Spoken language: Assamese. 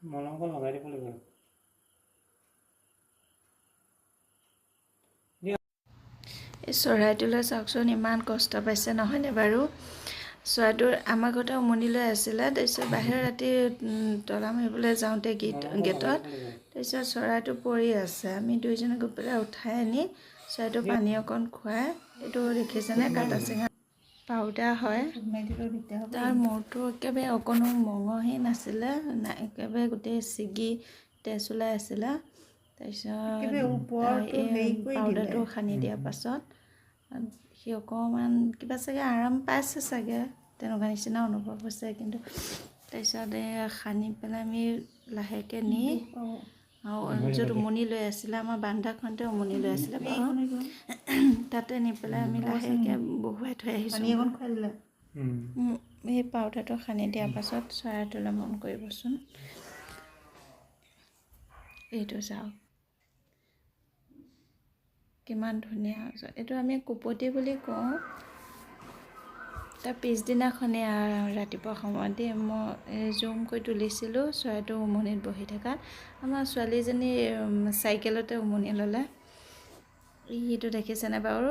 মলমখন লগাই দিব লাগিব। এই চৰাইটোলৈ চাওকচোন ইমান কষ্ট পাইছে নহয়নে বাৰু। চৰাইটোৰ আমাৰ ঘৰতে উমনি লৈ আছিলে, তাৰপিছত বাহিৰত ৰাতি তলা মাৰিবলৈ যাওঁতে গেটত তাৰপিছত চৰাইটো পৰি আছে। আমি দুইজনে গৈ পেলাই উঠাই আনি চৰাইটো পানী অকণ খুৱাই, এইটো দেখিছেনে কাটা চিঙা পাউদাৰ হয়। তাৰ মূৰটো একেবাৰে অকণো মঙহেই নাছিলে, একেবাৰে গোটেই ছিগি তেজ ওলাই আছিলে। তাৰপিছত এই পাউদাৰটো সানি দিয়াৰ পাছত সি অকণমান কিবা চাগে আৰাম পাইছে চাগে, তেনেকুৱা নিচিনা অনুভৱ হৈছে। কিন্তু তাৰপিছত সানি পেলাই আমি লাহেকৈ নি য'ত উমনি লৈ আছিলে, আমাৰ বান্দাখনতে উমনি লৈ আছিলে বাৰু, তাতে নি পেলাই আমি লাহেকৈ বহুৱাই থৈ আহিছোঁ। এই পাউদাৰটো সানি দিয়াৰ পাছত চৰাইটোলৈ মন কৰিবচোন, এইটো চাওক কিমান ধুনীয়া হৈছে। এইটো আমি কুপতি বুলি কওঁ। তাৰ পিছদিনাখনেই ৰাতিপুৱা সময়ত মই জুম কৰি তুলিছিলোঁ চৰাইটো উমনিত বহি থকাত। আমাৰ ছোৱালীজনী চাইকেলতে উমনি ল'লে। এইটো দেখিছেনে বাৰু।